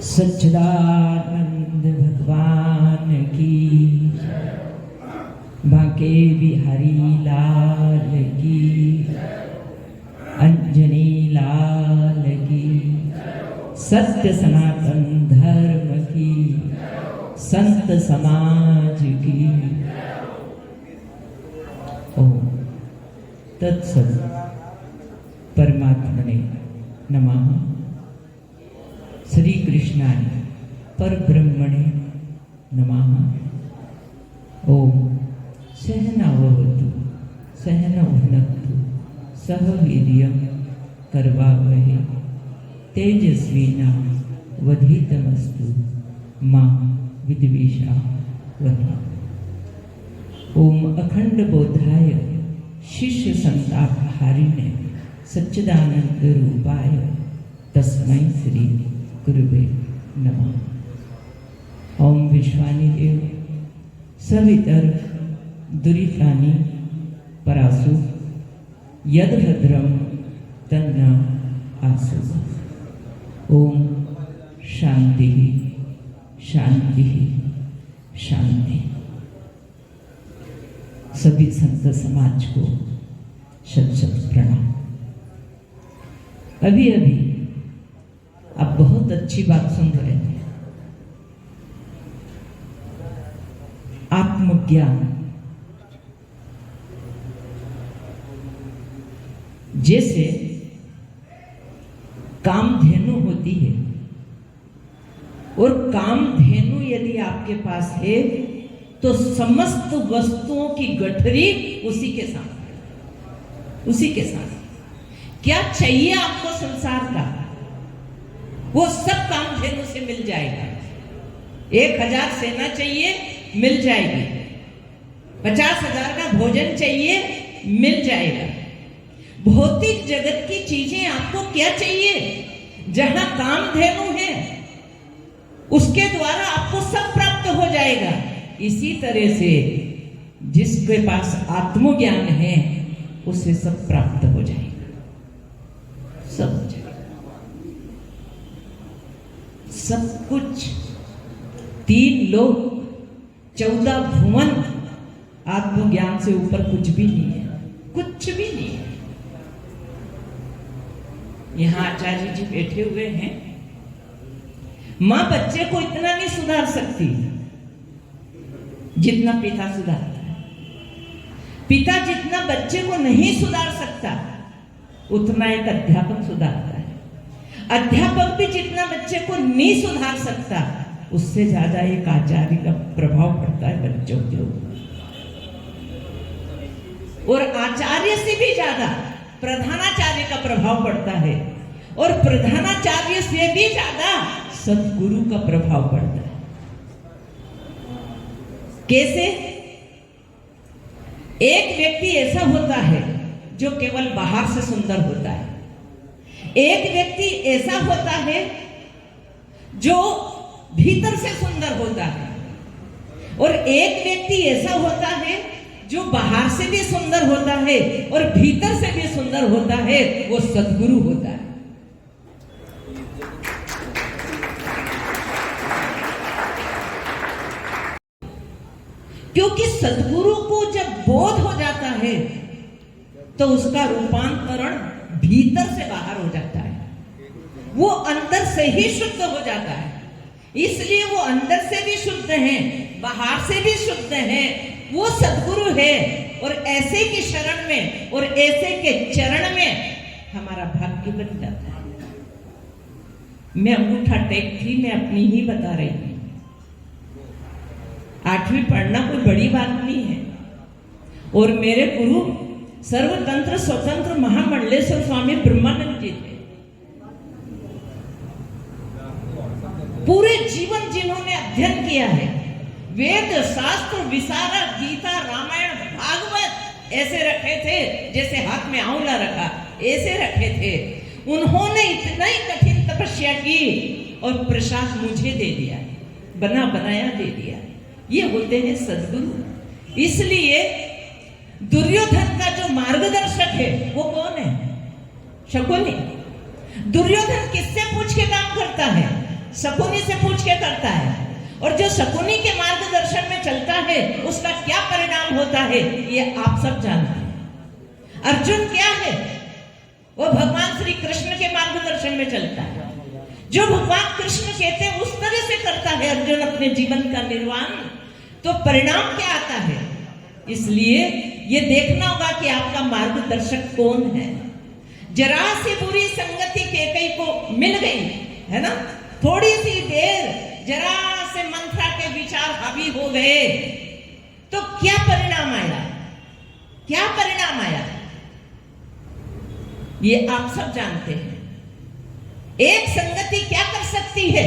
सच्चिदानंद भगवान की, बांके बिहारी लाल की, अंजनी लाल की, सत्य सनातन धर्म की, संत समाज की। ओम तत्सत परमात्मने नमः। श्री कृष्णाय परब्रह्मणे नमः। ओम सहनाववतु सहनौ भुनक्तु सह वीर्यं करवावहै तेजस्विनावधीतमस्तु मा विद्विषावहै। ओम अखंड बोधाय शिष्य संतापहारिणे सच्चिदानंद रूपाय तस्मै श्री गुरुवे नमः। ओम विश्वानि देव सवितर दुरितानि परासु यद भद्रम तन्न आसु। ओम शांति शांति शांति। सभी संत समाज को शत शत प्रणाम। अभी अभी आप बहुत अच्छी बात सुन रहे थे। आत्मज्ञान जैसे कामधेनु होती है, और कामधेनु यदि आपके पास है तो समस्त वस्तुओं की गठरी उसी के साथ, उसी के साथ। क्या चाहिए आपको संसार का, वो सब कामधेनु से मिल जाएगा। 1000 सेना चाहिए, मिल जाएगी। 50,000 का भोजन चाहिए, मिल जाएगा। भौतिक जगत की चीजें आपको क्या चाहिए, जहां कामधेनु है उसके द्वारा आपको सब प्राप्त हो जाएगा। इसी तरह से जिसके पास आत्मज्ञान है उसे सब प्राप्त हो जाएगा, सब हो जाएगा, सब कुछ। 3 लोक 14 भुवन, आत्मज्ञान से ऊपर कुछ भी नहीं है, कुछ भी नहीं है। यहां आचार्य जी बैठे हुए हैं। मां बच्चे को इतना नहीं सुधार सकती जितना पिता सुधारता है। पिता जितना बच्चे को नहीं सुधार सकता उतना एक अध्यापक सुधारता है। अध्यापक भी जितना बच्चे को नहीं सुधार सकता उससे ज्यादा एक आचार्य का प्रभाव पड़ता है बच्चों के ऊपर। और आचार्य से भी ज्यादा प्रधानाचार्य का प्रभाव पड़ता है, और प्रधानाचार्य से भी ज्यादा सद्गुरु का प्रभाव पड़ता है। कैसे? एक व्यक्ति ऐसा होता है जो केवल बाहर से सुंदर होता है, एक व्यक्ति ऐसा होता है जो भीतर से सुंदर होता है, और एक व्यक्ति ऐसा होता है जो बाहर से भी सुंदर होता है और भीतर से भी सुंदर होता है, वो सद्गुरु होता है। क्योंकि सद्गुरु को जब बोध हो जाता है तो उसका रूपांतरण भीतर से बाहर हो जाता है, वो अंदर से ही शुद्ध हो जाता है। इसलिए वो अंदर से भी शुद्ध है, बाहर से भी शुद्ध है, वो सद्गुरु है। और ऐसे के शरण में और ऐसे के चरण में हमारा भाग्य बन जाता है। मैं अंगूठा टेक थी, मैं अपनी ही बता रही हूं। 8वीं पढ़ना कोई बड़ी बात नहीं है। और मेरे गुरु सर्वतंत्र स्वतंत्र महामंडलेश्वर स्वामी ब्रह्मानंद जी थे। पूरे जीवन जिन्होंने अध्ययन किया है, वेद शास्त्र विशारद, गीता रामायण भागवत ऐसे रखे थे जैसे हाथ में आंवला रखा, ऐसे रखे थे। उन्होंने इतना ही कठिन तपस्या की और प्रसाद मुझे दे दिया, बना बनाया दे दिया। ये होते हैं सद्गुरु। इसलिए दुर्योधन का जो मार्गदर्शक है वो कौन है? शकुनी। दुर्योधन किससे पूछ के काम करता है? शकुनी से पूछ के करता है, और जो शकुनी के मार्गदर्शन में चलता है उसका क्या परिणाम होता है ये आप सब जानते हैं। अर्जुन क्या है? वो भगवान श्री कृष्ण के मार्गदर्शन में चलता है। जो भगवान कृष्ण कहते हैं उस तरह से करता है अर्जुन अपने जीवन का निर्वाह, तो परिणाम क्या आता है? इसलिए ये देखना होगा कि आपका मार्गदर्शक कौन है। जरा सी बुरी संगति कैकेयी को मिल गई है ना, थोड़ी सी देर जरा से मंथरा के विचार हावी हो गए तो क्या परिणाम आया? क्या परिणाम आया ये आप सब जानते हैं। एक संगति क्या कर सकती है?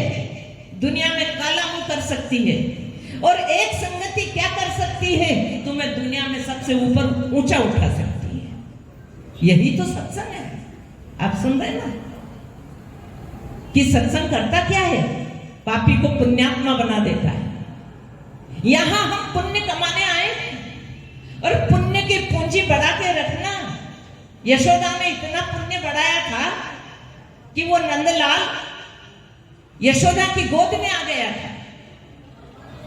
दुनिया में काला मुंह कर सकती है, और एक संगति क्या कर सकती है? तुम्हें दुनिया में सबसे ऊपर ऊंचा उठा सकती है। यही तो सत्संग है। आप सुन रहे ना कि सत्संग करता क्या है? पापी को पुण्यात्मा बना देता है। यहां हम पुण्य कमाने आए और पुण्य की पूंजी बढ़ा के रखना। यशोदा ने इतना पुण्य बढ़ाया था कि वो नंदलाल यशोदा की गोद में आ गया था,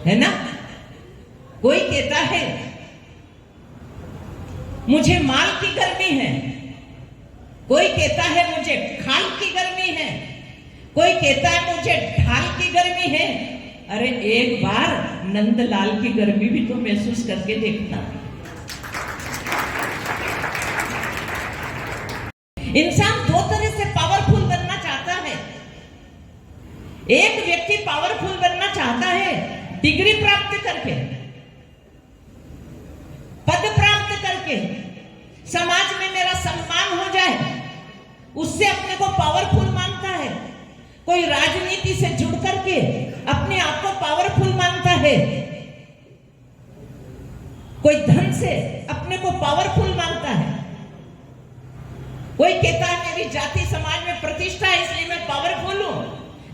है ना। कोई कहता है मुझे माल की गर्मी है, कोई कहता है मुझे खाल की गर्मी है, कोई कहता है मुझे ढाल की गर्मी है। अरे एक बार नंदलाल की गर्मी भी तो महसूस करके देखना। इंसान दो तरह से पावरफुल बनना चाहता है। एक व्यक्ति पावरफुल बनना चाहता है डिग्री प्राप्त करके, पद प्राप्त करके, समाज में मेरा सम्मान हो जाए, उससे अपने को पावरफुल मानता है। कोई राजनीति से जुड़ करके अपने आप को पावरफुल मानता है, कोई धन से अपने को पावरफुल मानता है, कोई कहता है मेरी जाति समाज में प्रतिष्ठा है इसलिए मैं पावरफुल हूं,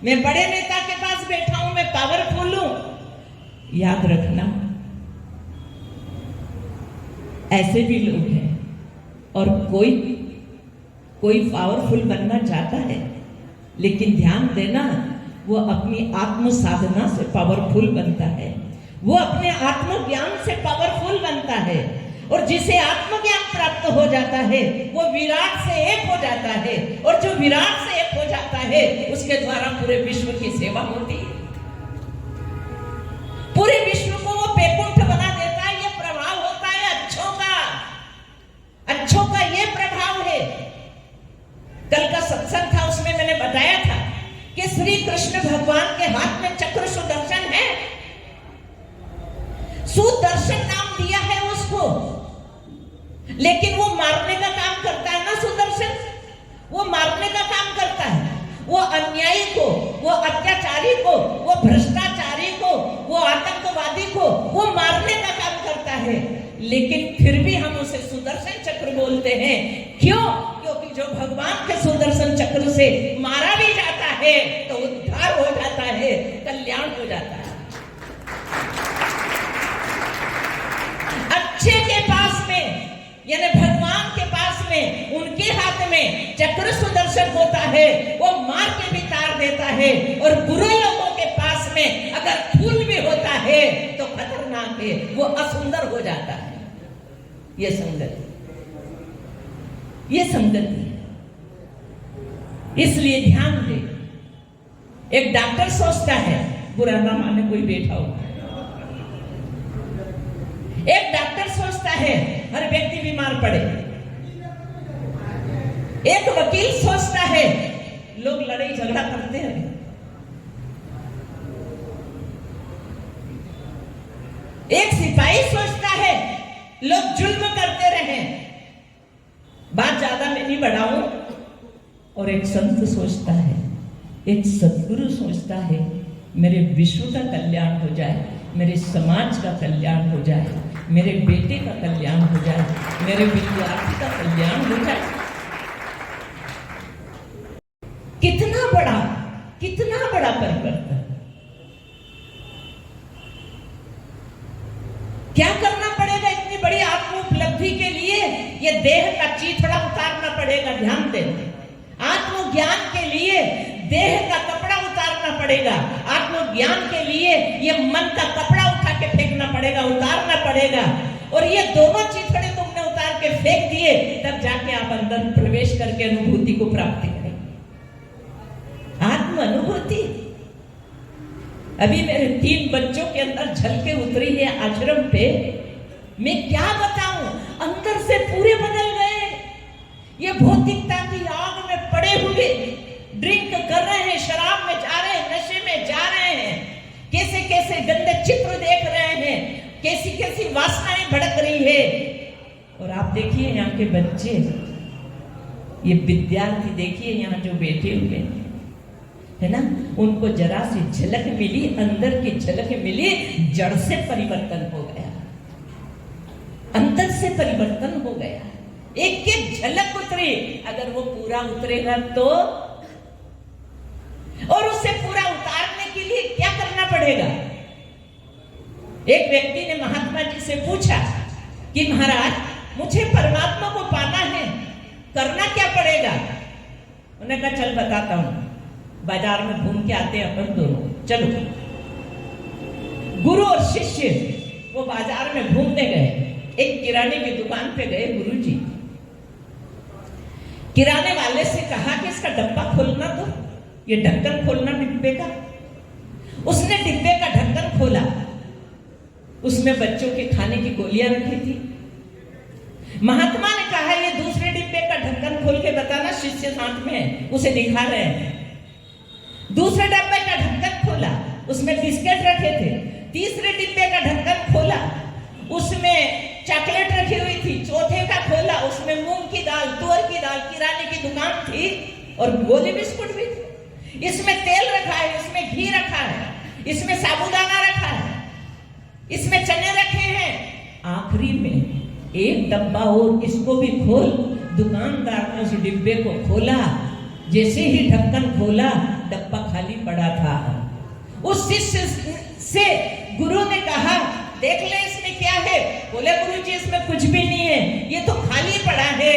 मैं बड़े नेता के पास बैठा हूं मैं पावरफुल हूं। याद रखना ऐसे भी लोग हैं, और कोई पावरफुल बनना चाहता है, लेकिन ध्यान देना वो अपनी आत्म साधना से पावरफुल बनता है, वो अपने आत्मज्ञान से पावरफुल बनता है। और जिसे आत्मज्ञान प्राप्त हो जाता है वो विराट से एक हो जाता है, और जो विराट से एक हो जाता है उसके द्वारा पूरे विश्व की सेवा होती है। पूरे विश्व को वो वैकुंठ बना देता है। ये प्रभाव होता है अच्छों का ये प्रभाव है। कल का सत्संग था उसमें मैंने बताया था कि श्री कृष्ण भगवान के हाथ में चक्र सुदर्शन है। सुदर्शन नाम दिया है उसको, लेकिन वो मारने का काम करता है ना। सुदर्शन वो मारने का काम करता है। वो अन्यायी को, वो अत्याचारी को, वो भ्रष्टाचारी को, वो आतंकवादी को वो मारने का काम करता है, लेकिन फिर भी हम उसे सुदर्शन चक्र बोलते हैं। क्यों? क्योंकि जो भगवान के सुदर्शन चक्र से मारा भी जाता है तो उद्धार हो जाता है, कल्याण हो जाता है। अच्छे के पास में यानी भगवान के पास में, उनके हाथ में चक्र सुदर्शन होता है, वो मार के भी तार देता है। और बुरे लोगों के पास में अगर फूल भी होता है तो खतरनाक है, वो असुंदर हो जाता है। ये संगति है। इसलिए ध्यान दे। एक डॉक्टर सोचता है, बुरा ना माने कोई बैठा हो, एक डॉक्टर सोचता है हर व्यक्ति बीमार पड़े, एक वकील सोचता है लोग लड़ाई झगड़ा करते हैं, एक सिपाही सोचता है लोग जुल्म करते रहे। बात ज्यादा मैं नहीं बढ़ाऊं। और एक संत सोचता है, एक सद्गुरु सोचता है मेरे विश्व का कल्याण हो जाए, मेरे समाज का कल्याण हो जाए, मेरे बेटे का कल्याण हो जाए, मेरे विद्यार्थी का कल्याण हो जाए। कितना बड़ा परिवर्तन। क्या करना पड़ेगा इतनी बड़ी आत्म उपलब्धि के लिए? ये देह का चीथड़ा पड़ेगा, ध्यान देना। आत्मज्ञान के लिए देह का कपड़ा उतारना पड़ेगा। आत्मज्ञान के लिए ये मन का कपड़ा उठा के फेंकना पड़ेगा, उतारना पड़ेगा। और ये दोनों चिथड़े तुमने उतार के फेंक दिए, तब जाके आप अंदर प्रवेश करके अनुभूति को प्राप्त करें। आत्म अनुभूति। अभी मेरे 3 बच्चों के अंदर झलके उतरी है आश्रम पे, मैं क्या बताऊं, अंदर से पूरे बदल गए। ये भौतिकता की आग में पड़े हुए ड्रिंक कर रहे हैं, शराब में जा रहे हैं, नशे में जा रहे हैं, कैसे कैसे गंदे चित्र देख रहे हैं, कैसी कैसी वासनाएं भड़क रही है। और आप देखिए यहाँ के बच्चे, ये विद्यार्थी देखिए यहाँ जो बैठे हुए हैं, है ना, उनको जरा सी झलक मिली, अंदर की झलक मिली, जड़ से परिवर्तन हो गया, अंदर से परिवर्तन हो गया। एक एक झलक उतरी। अगर वो पूरा उतरेगा तो, और उसे पूरा उतारने के लिए क्या करना पड़ेगा? एक व्यक्ति ने महात्मा जी से पूछा कि महाराज, मुझे परमात्मा को पाना है, करना क्या पड़ेगा? उन्होंने कहा चल बताता हूं, बाजार में घूम के आते हैं अपन दोनों, चलो। गुरु और शिष्य वो बाजार में घूमने गए। एक किराने की दुकान पे गए गुरुजी। किराने वाले से कहा कि इसका डब्बा खोलना, तो ये ढक्कन खोलना डिब्बे का। उसने डिब्बे का ढक्कन खोला, उसमें बच्चों के खाने की गोलियां रखी थी। महात्मा ने कहा ये दूसरे डिब्बे का ढक्कन खोल के बताना, शिष्य साथ में है, उसे दिखा रहे हैं। दूसरे डिब्बे का ढक्कन खोला, उसमें बिस्किट रखे थे। तीसरे डिब्बे का ढक्कन खोला, उसमें चॉकलेट रखी हुई थी। चौथे का खोला, उसमें मूंग की दाल, तुअर की दाल, किराने की दुकान थी, और गोली बिस्कुट भी थे। इसमें तेल रखा है, इसमें घी रखा है, इसमें साबुदाना रखा है, इसमें चने रखे हैं। आखिरी में एक डब्बा और, इसको भी खोल। दुकानदार ने उस डिब्बे को खोला, जैसे ही ढक्कन खोला, डब्बा खाली पड़ा था। उस शिष्य से गुरु ने कहा देख ले इसमें क्या है? बोले गुरुजी इसमें कुछ भी नहीं है, ये तो खाली पड़ा है।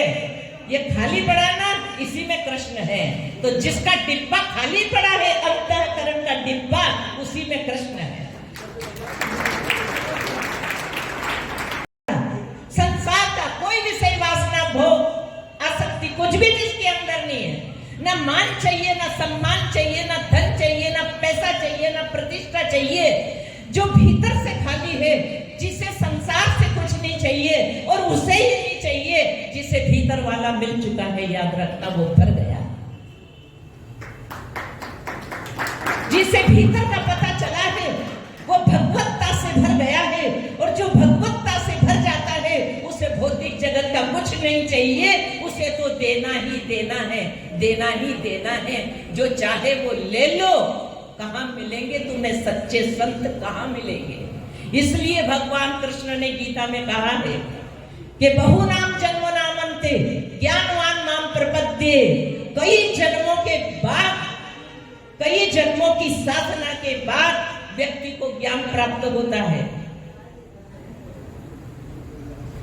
ये खाली पड़ा ना, इसी में कृष्ण है। तो जिसका डिब्बा खाली पड़ा है, अंतःकरण का डिब्बा, उसी में कृष्ण है। संसार का कोई विषय वासना, भोग, आसक्ति कुछ भी जिसके अंदर नहीं है। ना मान चाहिए, ना सम्मान चाहिए, ना धन चाहिए, ना पैसा चाहिए, ना प्रतिष्ठा चाहिए। जो भीतर से खाली है, जिसे संसार से कुछ नहीं चाहिए, और उसे ही नहीं चाहिए जिसे भीतर वाला मिल चुका है, याद रखना वो भर गया। जिसे भीतर का पता चला है वो भगवत्ता से भर गया है, और जो भगवत्ता से भर जाता है उसे भौतिक जगत का कुछ नहीं चाहिए। उसे तो देना ही देना है, देना ही देना है। जो चाहे वो ले लो। कहां मिलेंगे तुम्हें सच्चे संत, कहां मिलेंगे? इसलिए भगवान कृष्ण ने गीता में कहा है कि बहु नाम जन्म नामन्ते ज्ञानवान नाम प्रपद्ये। कई जन्मों के बाद, कई जन्मों की साधना के बाद व्यक्ति को ज्ञान प्राप्त होता है।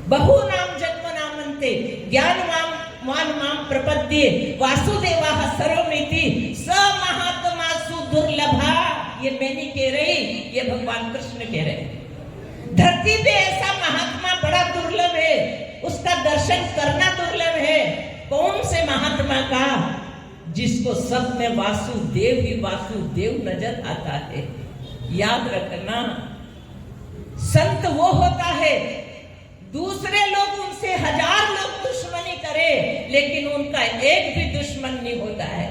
बहु नाम जन्म नामन्ते ज्ञानवान माम प्रपद्ये वासुदेवाः सर्वमिति स महात्मासु दुर्लभा। ये मैं नहीं कह रही, ये भगवान कृष्ण कह रहे। धरती पे ऐसा महात्मा बड़ा दुर्लभ है, उसका दर्शन करना दुर्लभ है। कौन से महात्मा का? जिसको सब में वासुदेव ही वासुदेव नजर आता है। याद रखना, संत वो होता है, दूसरे लोग उनसे 1000 लोग दुश्मनी करे, लेकिन उनका एक भी दुश्मन नहीं होता है।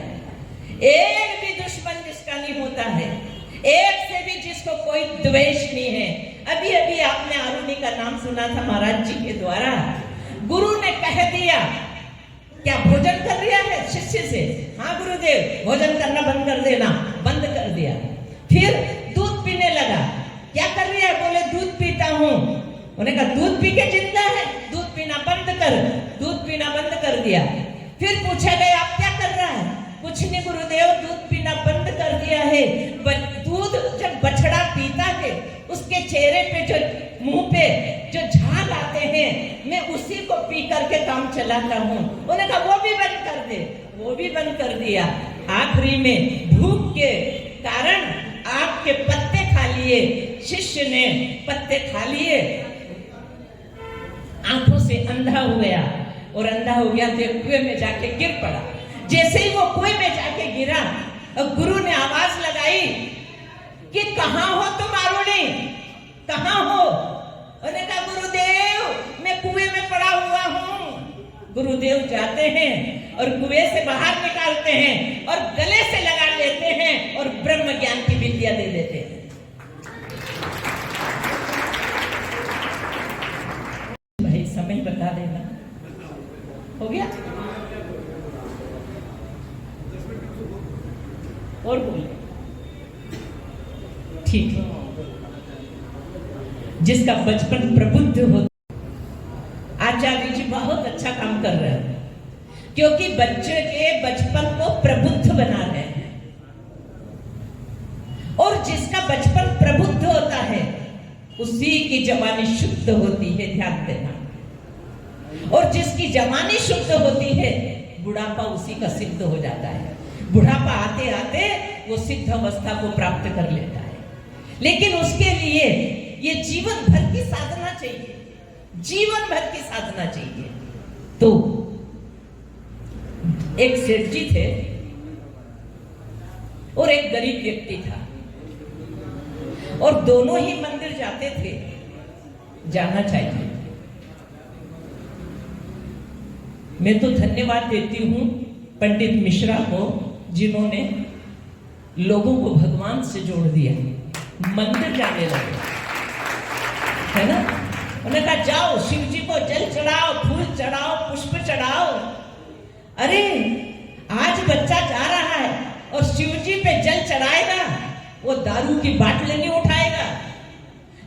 एक भी दुश्मन जिसका नहीं होता है, एक से भी जिसको कोई द्वेष नहीं है। अभी अभी आपने आरुणि का नाम सुना था महाराज जी के द्वारा। गुरु ने कह दिया, क्या भोजन कर दिया है शिष्य से? हाँ गुरुदेव, भोजन करना बंद कर देना। बंद कर दिया। फिर दूध पीने लगा। क्या कर रही है? बोले दूध पीता हूँ। उन्होंने कहा दूध पी के जिंदा है, दूध पीना बंद कर। दूध पीना बंद कर दिया। फिर पूछा गया आप क्या कर रहा है? कुछ नहीं गुरुदेव, दूध पीना बंद कर दिया है। दूध जब बछड़ा पीता है, उसके चेहरे पे जो, मुंह पे जो झाग आते हैं, मैं उसी को पी करके काम चलाता हूँ। उन्होंने कहा वो भी बंद कर दे। वो भी बंद कर दिया। आखिरी में भूख के कारण लिए शिष्य ने पत्ते खा लिए, आंखों से अंधा हो गया, और अंधा हो गया तो कुएं में जाके गिर पड़ा। जैसे ही वो कुएं में जाके गिरा, और गुरु ने आवाज लगाई कि कहां हो तुम आरुणी, कहां हो? उन्होंने कहा गुरुदेव मैं कुएं में पड़ा हुआ हूं। गुरुदेव जाते हैं और कुएं से बाहर निकालते हैं और गले से लगा लेते हैं और ब्रह्म ज्ञान की विद्या दे देते हैं। भाई समय बता देना, हो गया? और बोले ठीक है। जिसका बचपन प्रबुद्ध हो, आचार्य जी बहुत अच्छा काम कर रहे हैं, क्योंकि बच्चे के बचपन को प्रबुद्ध बना रहे हैं। और जिसका बचपन प्रबुद्ध होता है उसी की जवानी शुद्ध होती है, ध्यान देना। और जिसकी जवानी शुद्ध होती है बुढ़ापा उसी का सिद्ध हो जाता है। बुढ़ापा आते आते वो सिद्ध अवस्था को प्राप्त कर लेता है। लेकिन उसके लिए ये जीवन भर की साधना चाहिए, जीवन भर की साधना चाहिए। तो एक सेठ जी थे और एक गरीब व्यक्ति था, और दोनों ही मंदिर जाते थे, जाना चाहिए। मैं तो धन्यवाद देती हूं पंडित मिश्रा को, जिन्होंने लोगों को भगवान से जोड़ दिया, मंदिर जाने लगे, है ना। उन्होंने कहा जाओ शिव जी को जल चढ़ाओ, फूल चढ़ाओ, पुष्प चढ़ाओ। अरे आज बच्चा जा रहा है और शिव जी पे जल चढ़ाएगा, वो दारू की बाटली नहीं उठाएगा।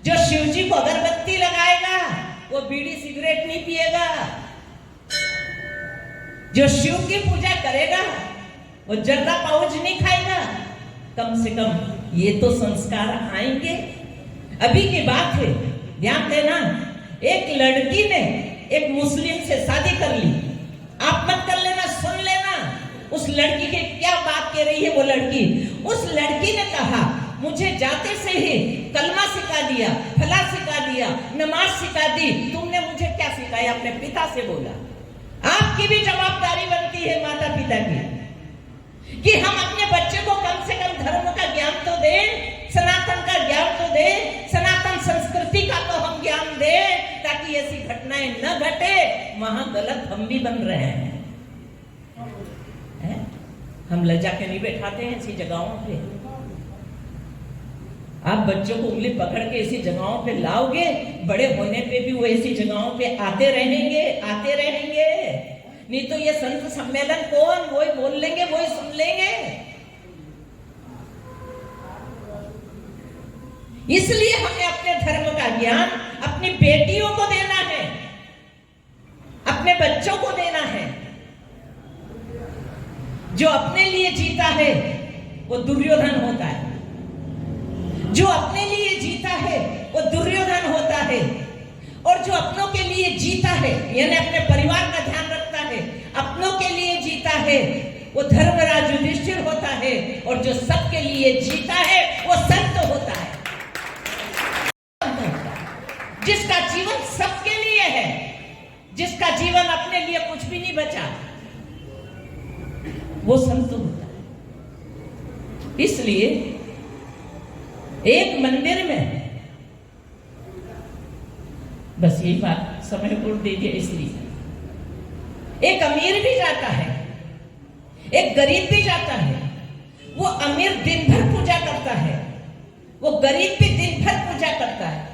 जो शिव जी को अगरबत्ती लगाएगा वो बीड़ी सिगरेट नहीं पिएगा। जो शिव की पूजा करेगा वो जर्दा पाउच नहीं खाएगा। कम से कम ये तो संस्कार आएंगे। अभी की बात है, ध्यान देना। एक लड़की ने एक मुस्लिम से शादी कर ली, आप मत कर लेना, सुन लेना उस लड़की के क्या बात कह रही है वो लड़की। उस लड़की ने कहा मुझे जाते से ही कलमा सिखा दिया, फला सिखा दिया, नमाज सिखा दी। तुमने मुझे क्या सिखाया? अपने पिता से बोला। आपकी भी जवाबदारी बनती है माता पिता की कि हम अपने बच्चे को कम से कम धर्म का ज्ञान तो दें, सनातन का ज्ञान तो दें, सनातन संस्कृति का तो हम ज्ञान दें, ताकि ऐसी घटनाएं न घटे। वहां गलत हम भी बन रहे हैं। हम लज्जा के नहीं बैठाते हैं ऐसी जगहों पे। आप बच्चों को उंगली पकड़ के ऐसी जगहों पे लाओगे, बड़े होने पे भी वो ऐसी जगहों पे आते रहेंगे, आते रहेंगे। नहीं तो ये संत सम्मेलन कौन, वही बोल लेंगे, वही सुन लेंगे। इसलिए हमें अपने धर्म का ज्ञान अपनी बेटियों को देना है, अपने बच्चों को देना है। जो अपने लिए जीता है वो दुर्योधन होता है, जो अपने लिए जीता है वो दुर्योधन होता है, और जो अपनों के लिए जीता है यानी अपने परिवार का ध्यान रखता है, अपनों के लिए जीता है वो धर्मराज युधिष्ठिर होता है, और जो सबके लिए जीता है वो संत होता है। जिसका जीवन सबके लिए है, जिसका जीवन अपने लिए कुछ भी नहीं बचा, वो संत होता है। इसलिए एक मंदिर में, बस यही बात समय को दे दिया, इसलिए एक अमीर भी जाता है, एक गरीब भी जाता है। वो अमीर दिन भर पूजा करता है, वो गरीब भी दिन भर पूजा करता है।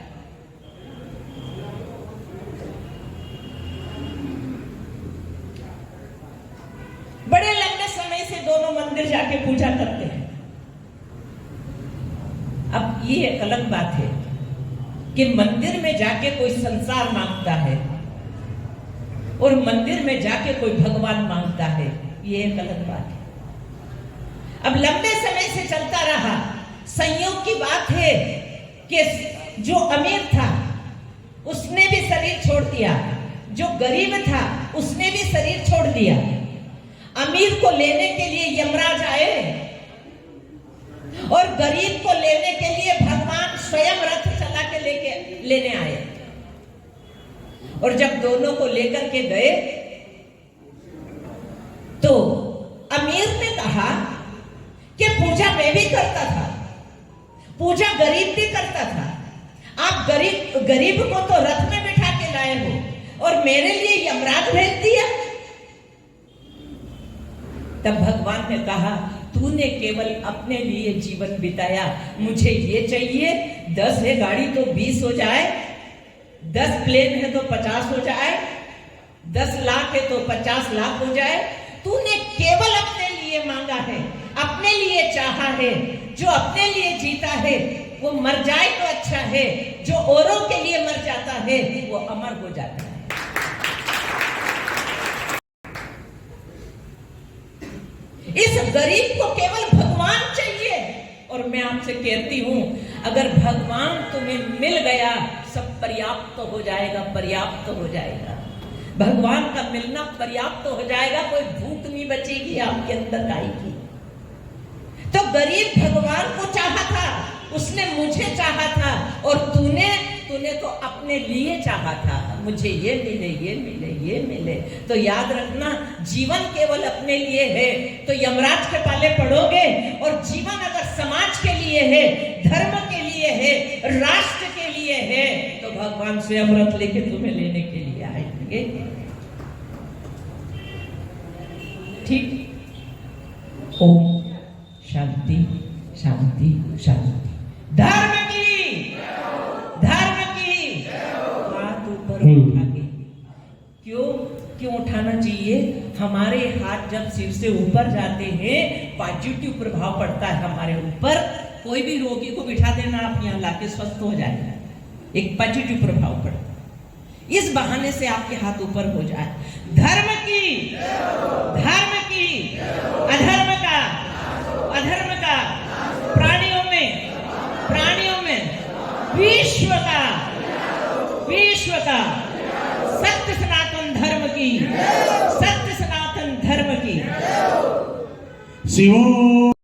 बड़े लंबे समय से दोनों मंदिर जाके पूजा करते हैं। अब ये एक अलग बात है कि मंदिर में जाके कोई संसार मांगता है और मंदिर में जाके कोई भगवान मांगता है, ये एक अलग बात है। अब लंबे समय से चलता रहा, संयोग की बात है कि जो अमीर था उसने भी शरीर छोड़ दिया, जो गरीब था उसने भी शरीर छोड़ दिया। अमीर को लेने के लिए यमराज आए और गरीब को लेने के लिए भगवान लेने आए। और जब दोनों को लेकर के गए तो अमीर ने कहा कि पूजा मैं भी करता था, पूजा गरीब भी करता था, आप गरीब को तो रथ में बिठा के लाए हो और मेरे लिए यमराज भेज दिया। तब भगवान ने कहा, तूने केवल अपने लिए जीवन बिताया, मुझे ये चाहिए 10 है गाड़ी तो 20 हो जाए, 10 प्लेन है तो 50 हो जाए, 10 लाख है तो 50 लाख हो जाए। तूने केवल अपने लिए मांगा है, अपने लिए चाहा है। जो अपने लिए जीता है वो मर जाए तो अच्छा है, जो औरों के लिए मर जाता है वो अमर हो जाता है। इस गरीब को केवल भगवान चाहिए। और मैं आपसे कहती हूं, अगर भगवान तुम्हें मिल गया सब पर्याप्त हो जाएगा, पर्याप्त हो जाएगा। भगवान का मिलना पर्याप्त हो जाएगा, कोई भूख नहीं बचेगी आपके अंदर आएगी। तो गरीब भगवान को चाहा था, उसने मुझे चाहा था, और तूने तो अपने लिए चाहा था, मुझे ये मिले, ये मिले, ये मिले। तो याद रखना, जीवन केवल अपने लिए है तो यमराज के पाले पड़ोगे, और जीवन अगर समाज के लिए है, धर्म के लिए है, राष्ट्र के लिए है, तो भगवान से अमृत लेके तुम्हें लेने के लिए आएंगे। ठीक। ओम शांति शांति शांति। धर्म की हाथ ऊपर उठा के। क्यों उठाना चाहिए? हमारे हाथ जब सिर से ऊपर जाते हैं पॉजिटिव प्रभाव पड़ता है हमारे ऊपर। कोई भी रोगी को बिठा देना आप यहाँ लाके, स्वस्थ हो जाएगा, एक पॉजिटिव प्रभाव पड़ता है। इस बहाने से आपके हाथ ऊपर हो जाए। धर्म की अधर्म का प्राणियों में विश्व का सत्य सनातन धर्म की शिवो